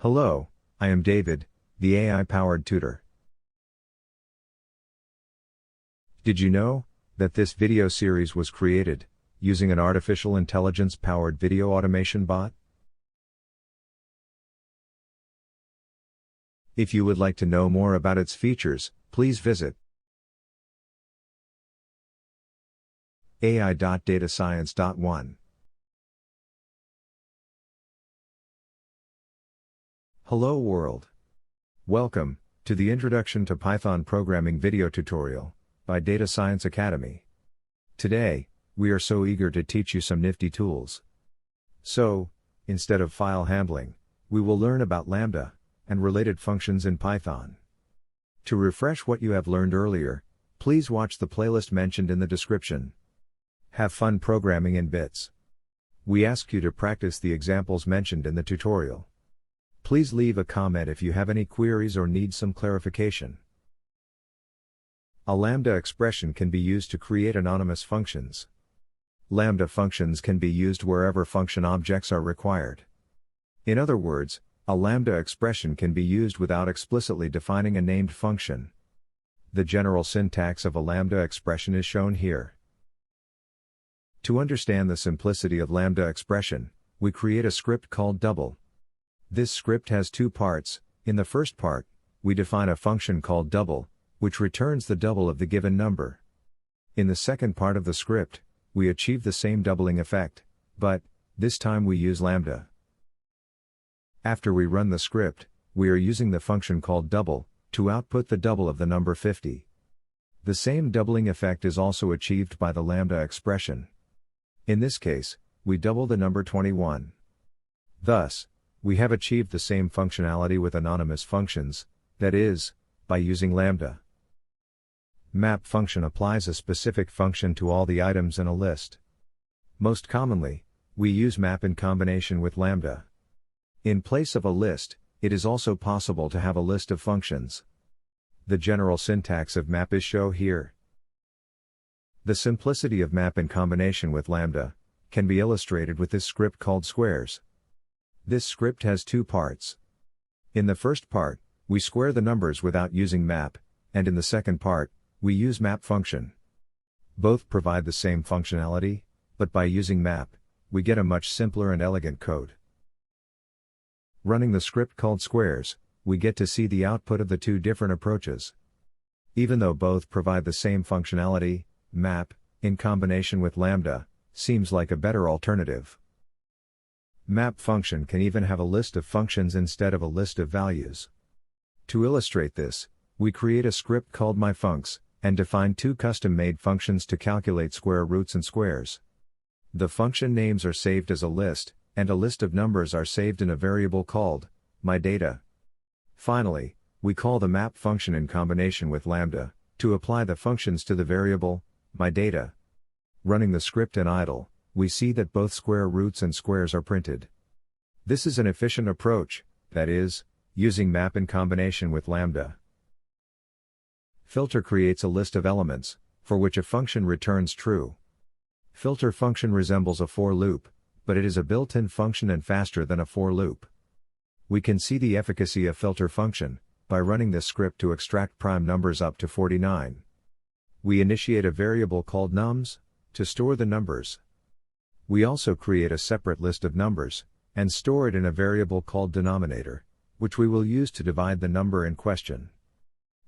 Hello, I am David, the AI-powered tutor. Did you know that this video series was created using an artificial intelligence-powered video automation bot? If you would like to know more about its features, please visit ai.datascience.1. Hello world. Welcome to the Introduction to Python Programming video tutorial by Data Science Academy. Today, we are so eager to teach you some nifty tools. So, instead of file handling, we will learn about Lambda and related functions in Python. To refresh what you have learned earlier, please watch the playlist mentioned in the description. Have fun programming in bits. We ask you to practice the examples mentioned in the tutorial. Please leave a comment if you have any queries or need some clarification. A Lambda expression can be used to create anonymous functions. Lambda functions can be used wherever function objects are required. In other words, a Lambda expression can be used without explicitly defining a named function. The general syntax of a Lambda expression is shown here. To understand the simplicity of Lambda expression, we create a script called double. This script has two parts. In the first part, we define a function called double, which returns the double of the given number. In the second part of the script, we achieve the same doubling effect, but this time we use Lambda. After we run the script, we are using the function called double to output the double of the number 50. The same doubling effect is also achieved by the Lambda expression. In this case, we double the number 21. Thus, we have achieved the same functionality with anonymous functions, that is, by using Lambda. Map function applies a specific function to all the items in a list. Most commonly, we use map in combination with Lambda. In place of a list, it is also possible to have a list of functions. The general syntax of map is shown here. The simplicity of map in combination with Lambda can be illustrated with this script called squares. This script has two parts. In the first part, we square the numbers without using map, and in the second part, we use map function. Both provide the same functionality, but by using map, we get a much simpler and elegant code. Running the script called squares, we get to see the output of the two different approaches. Even though both provide the same functionality, map, in combination with Lambda, seems like a better alternative. Map function can even have a list of functions instead of a list of values. To illustrate this, we create a script called myfuncs, and define two custom-made functions to calculate square roots and squares. The function names are saved as a list, and a list of numbers are saved in a variable called myData. Finally, we call the map function in combination with Lambda, to apply the functions to the variable myData. Running the script in idle, we see that both square roots and squares are printed. This is an efficient approach, that is, using map in combination with Lambda. Filter creates a list of elements, for which a function returns true. Filter function resembles a for loop, but it is a built-in function and faster than a for loop. We can see the efficacy of filter function by running this script to extract prime numbers up to 49. We initiate a variable called nums to store the numbers. We also create a separate list of numbers, and store it in a variable called denominator, which we will use to divide the number in question.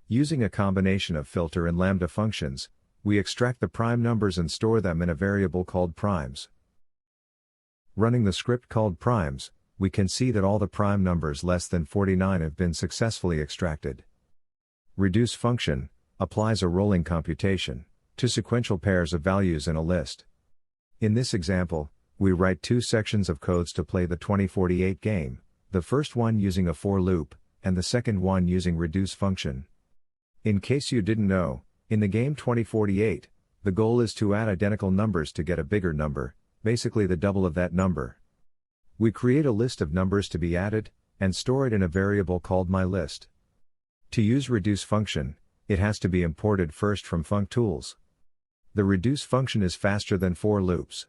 Using a combination of filter and Lambda functions, we extract the prime numbers and store them in a variable called primes. Running the script called primes, we can see that all the prime numbers less than 49 have been successfully extracted. Reduce function applies a rolling computation to sequential pairs of values in a list. In this example, we write two sections of codes to play the 2048 game, the first one using a for loop, and the second one using reduce function. In case you didn't know, in the game 2048, the goal is to add identical numbers to get a bigger number, basically the double of that number. We create a list of numbers to be added, and store it in a variable called myList. To use reduce function, it has to be imported first from functools. The reduce function is faster than for loops.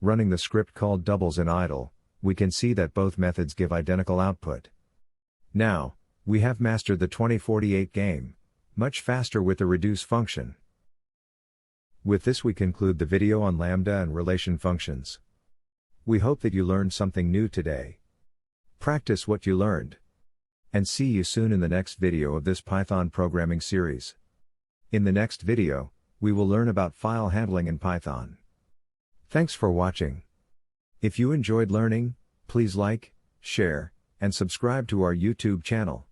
Running the script called doubles in idle, we can see that both methods give identical output. Now, we have mastered the 2048 game, much faster with the reduce function. With this we conclude the video on lambda and relation functions. We hope that you learned something new today. Practice what you learned. And see you soon in the next video of this Python programming series. In the next video, we will learn about file handling in Python. Thanks for watching. If you enjoyed learning, please like, share, and subscribe to our YouTube channel.